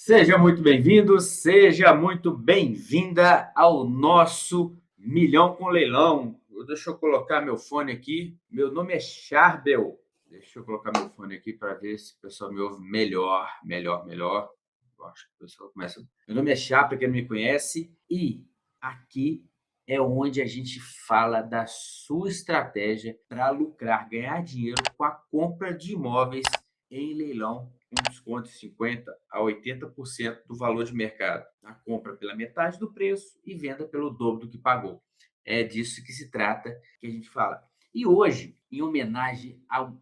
Seja muito bem-vindo, seja muito bem-vinda ao nosso Milhão com Leilão. Deixa eu colocar meu fone aqui. Meu nome é Charbel. Deixa eu colocar meu fone aqui para ver se o pessoal me ouve melhor. Eu acho que o pessoal começa. Meu nome é Char, para quem não me conhece, e aqui é onde a gente fala da sua estratégia para lucrar, ganhar dinheiro com a compra de imóveis em leilão com desconto de 50% a 80% do valor de mercado. A compra pela metade do preço e venda pelo dobro do que pagou. É disso que se trata, que a gente fala. E hoje, em homenagem a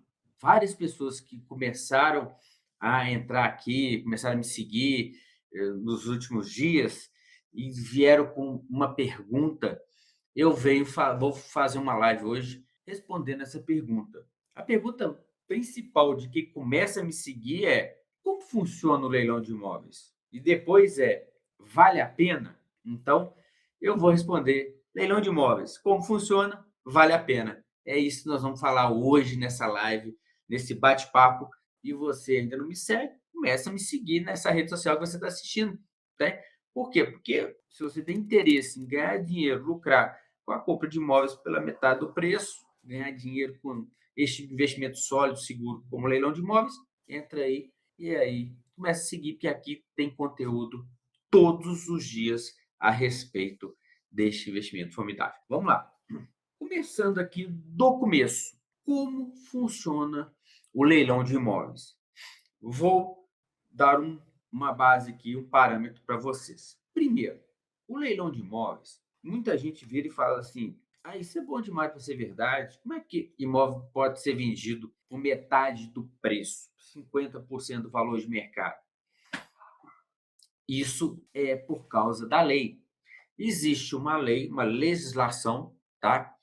várias pessoas que começaram a entrar aqui, começaram a me seguir nos últimos dias e vieram com uma pergunta, vou fazer uma live hoje respondendo essa pergunta. A pergunta principal de quem começa a me seguir é: como funciona o leilão de imóveis? E depois é: vale a pena? Então, eu vou responder: leilão de imóveis, como funciona? Vale a pena. É isso que nós vamos falar hoje nessa live, nesse bate-papo. E você ainda não me segue, começa a me seguir nessa rede social que você está assistindo, né? Por quê? Porque se você tem interesse em ganhar dinheiro, lucrar com a compra de imóveis pela metade do preço, ganhar dinheiro com este investimento sólido, seguro, como leilão de imóveis, entra aí e aí começa a seguir, porque aqui tem conteúdo todos os dias a respeito deste investimento formidável. Vamos lá. Começando aqui do começo. Como funciona o leilão de imóveis? Vou dar uma base aqui, um parâmetro para vocês. Primeiro, o leilão de imóveis, muita gente vira e fala assim: ah, isso é bom demais para ser verdade. Como é que imóvel pode ser vendido por metade do preço, 50% do valor de mercado? Isso é por causa da lei. Existe uma lei, uma legislação, tá?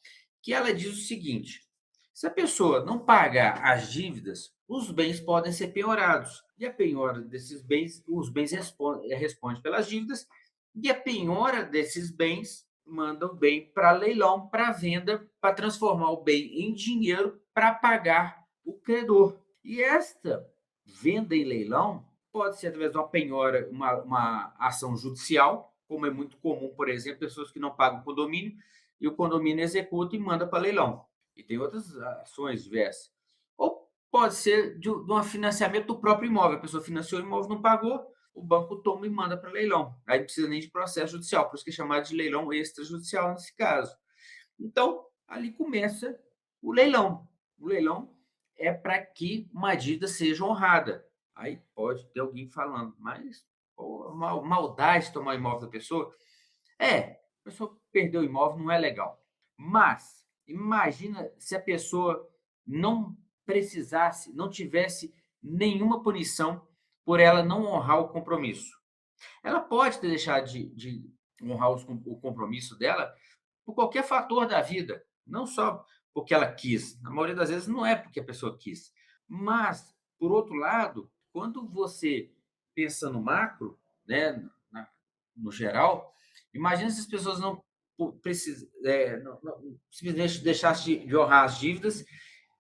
Que ela diz o seguinte: se a pessoa não pagar as dívidas, os bens podem ser penhorados. E a penhora desses bens, os bens respondem pelas dívidas, e a penhora desses bens manda o bem para leilão, para venda, para transformar o bem em dinheiro para pagar o credor. E esta venda em leilão pode ser através de uma penhora, uma ação judicial, como é muito comum, por exemplo, pessoas que não pagam o condomínio e o condomínio executa e manda para leilão. E tem outras ações diversas. Ou pode ser de um financiamento do próprio imóvel. A pessoa financiou o imóvel, não pagou, o banco toma e manda para leilão. Aí não precisa nem de processo judicial, por isso que é chamado de leilão extrajudicial nesse caso. Então, ali começa o leilão. O leilão é para que uma dívida seja honrada. Aí pode ter alguém falando, mas pô, maldade tomar o imóvel da pessoa. É, a pessoa perdeu o imóvel, não é legal. Mas imagina se a pessoa não precisasse, não tivesse nenhuma punição por ela não honrar o compromisso. Ela pode ter deixado de honrar o compromisso dela por qualquer fator da vida, não só porque ela quis. Na maioria das vezes não é porque a pessoa quis. Mas, por outro lado, quando você pensa no macro, né, no geral, imagina se as pessoas não simplesmente deixassem de honrar as dívidas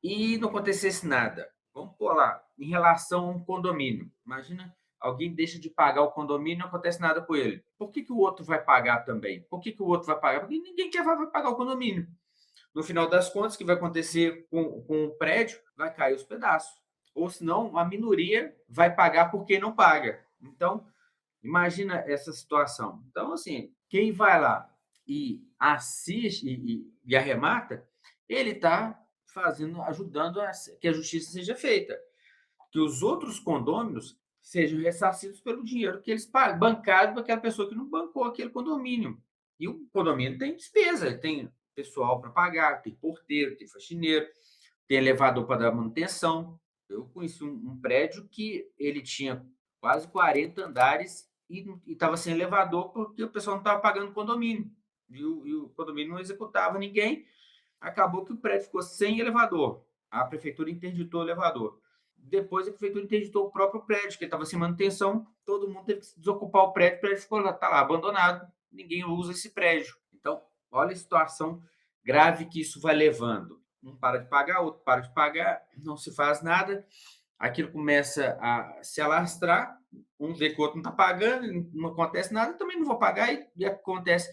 e não acontecesse nada. Vamos pôr lá, em relação a um condomínio. Imagina, alguém deixa de pagar o condomínio e não acontece nada com ele. Por que o outro vai pagar também? Por que o outro vai pagar? Porque ninguém quer vai pagar o condomínio. No final das contas, o que vai acontecer com o prédio? Vai cair os pedaços. Ou senão, a minoria vai pagar porque não paga. Então, imagina essa situação. Então, assim, quem vai lá e assiste e arremata, ele está fazendo, ajudando que a justiça seja feita, que os outros condôminos sejam ressarcidos pelo dinheiro que eles pagam, bancado para aquela pessoa que não bancou aquele condomínio. E o condomínio tem despesa, tem pessoal para pagar, tem porteiro, tem faxineiro, tem elevador para dar manutenção. Eu conheci um prédio que ele tinha quase 40 andares e estava sem elevador porque o pessoal não estava pagando condomínio. E o condomínio não executava ninguém. Acabou que o prédio ficou sem elevador. A prefeitura interditou o elevador. Depois a prefeitura interditou o próprio prédio, que estava sem manutenção. Todo mundo teve que desocupar o prédio ficou lá, tá lá abandonado. Ninguém usa esse prédio. Então, olha a situação grave que isso vai levando. Um para de pagar, outro para de pagar, não se faz nada. Aquilo começa a se alastrar um vê que o outro não está pagando, não acontece nada, eu também não vou pagar, e acontece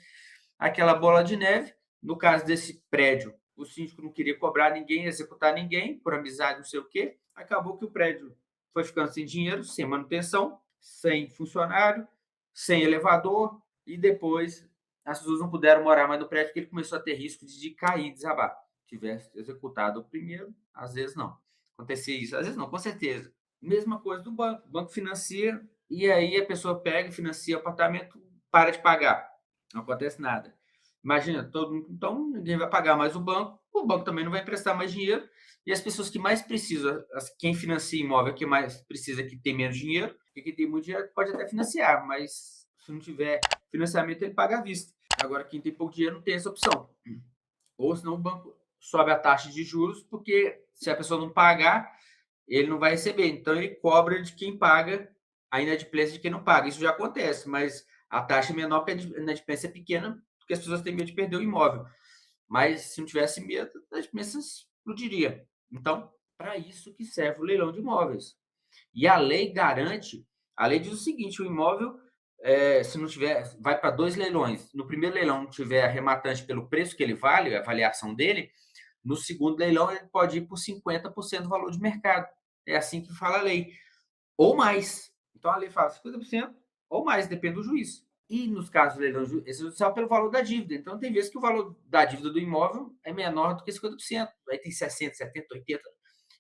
aquela bola de neve. No caso desse prédio, o síndico não queria cobrar ninguém, executar ninguém, por amizade, não sei o quê. Acabou que o prédio foi ficando sem dinheiro, sem manutenção, sem funcionário, sem elevador, e depois as pessoas não puderam morar mais no prédio porque ele começou a ter risco de cair, desabar. Tivesse executado o primeiro, às vezes não. Acontecia isso, às vezes não, com certeza. Mesma coisa do banco. O banco financia e aí a pessoa pega e financia o apartamento, para de pagar. Não acontece nada. Imagina, todo mundo, então ninguém vai pagar mais o banco também não vai emprestar mais dinheiro, e as pessoas que mais precisam, quem financia imóvel que mais precisa, que tem menos dinheiro, porque quem tem muito dinheiro pode até financiar, mas se não tiver financiamento, ele paga à vista. Agora, quem tem pouco dinheiro não tem essa opção. Ou senão o banco sobe a taxa de juros, porque se a pessoa não pagar, ele não vai receber. Então, ele cobra de quem paga a inadimplência de quem não paga. Isso já acontece, mas a taxa é menor porque a inadimplência é pequena, porque as pessoas têm medo de perder o imóvel. Mas se não tivesse medo, a inadimplência explodiria. Então, para isso que serve o leilão de imóveis. E a lei garante, a lei diz o seguinte: o imóvel, se não tiver, vai para 2 leilões. No primeiro leilão não tiver arrematante pelo preço que ele vale, a avaliação dele, no segundo leilão ele pode ir por 50% do valor de mercado. É assim que fala a lei. Ou mais. Então a lei fala 50% ou mais, depende do juiz. E nos casos de leilão extrajudicial, pelo valor da dívida. Então tem vezes que o valor da dívida do imóvel é menor do que 50%. Aí tem 60%, 70%, 80%.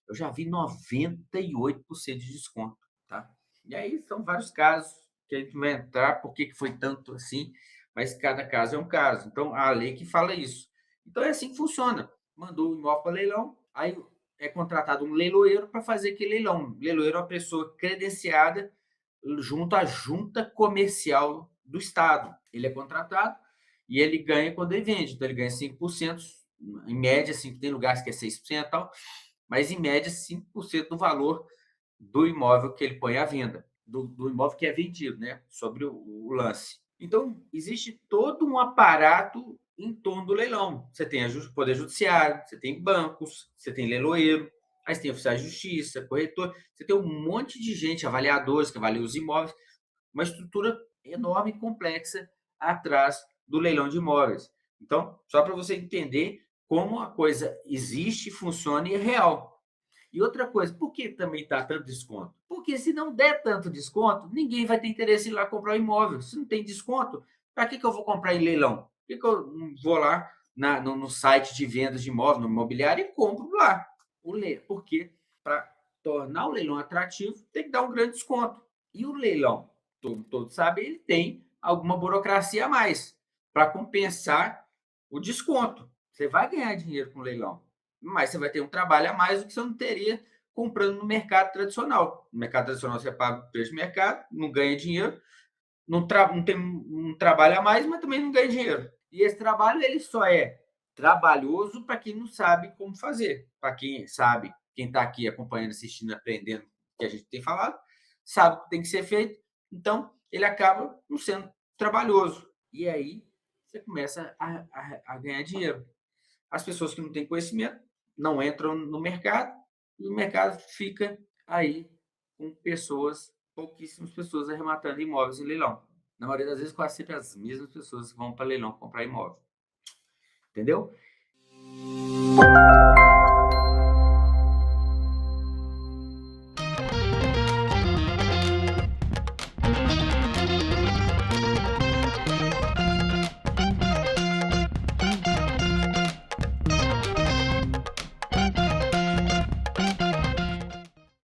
Eu já vi 98% de desconto, tá? E aí são vários casos que a gente vai entrar, por que foi tanto assim, mas cada caso é um caso. Então, a lei que fala isso. Então, é assim que funciona. Mandou o imóvel para leilão, aí é contratado um leiloeiro para fazer aquele leilão. Leiloeiro é uma pessoa credenciada junto à junta comercial do Estado. Ele é contratado e ele ganha quando ele vende. Então, ele ganha 5%, em média, assim, tem lugares que é 6% e tal, mas em média 5% do valor do imóvel que ele põe à venda, do imóvel que é vendido, né? Sobre o lance. Então, existe todo um aparato em torno do leilão. Você tem o Poder Judiciário, você tem bancos, você tem leiloeiro, aí você tem oficiais de justiça, corretor, você tem um monte de gente, avaliadores que avaliam os imóveis, uma estrutura enorme e complexa atrás do leilão de imóveis. Então, só para você entender como a coisa existe, funciona e é real. E outra coisa, por que também está tanto desconto? Porque se não der tanto desconto, ninguém vai ter interesse em ir lá comprar o imóvel. Se não tem desconto, para que eu vou comprar em leilão? Por que eu não vou lá no site de vendas de imóvel, no imobiliário, e compro lá? Porque para tornar o leilão atrativo, tem que dar um grande desconto. E o leilão, todos sabem, ele tem alguma burocracia a mais para compensar o desconto. Você vai ganhar dinheiro com o leilão, mas você vai ter um trabalho a mais do que você não teria comprando no mercado tradicional. No mercado tradicional você paga o preço de mercado, não ganha dinheiro, não tem um trabalho a mais, mas também não ganha dinheiro. E esse trabalho ele só é trabalhoso para quem não sabe como fazer. Para quem sabe, quem está aqui acompanhando, assistindo, aprendendo o que a gente tem falado, sabe o que tem que ser feito, então ele acaba não sendo trabalhoso. E aí você começa a ganhar dinheiro. As pessoas que não têm conhecimento não entram no mercado e o mercado fica aí com pouquíssimas pessoas arrematando imóveis em leilão. Na maioria das vezes, quase sempre as mesmas pessoas que vão para leilão comprar imóvel. Entendeu?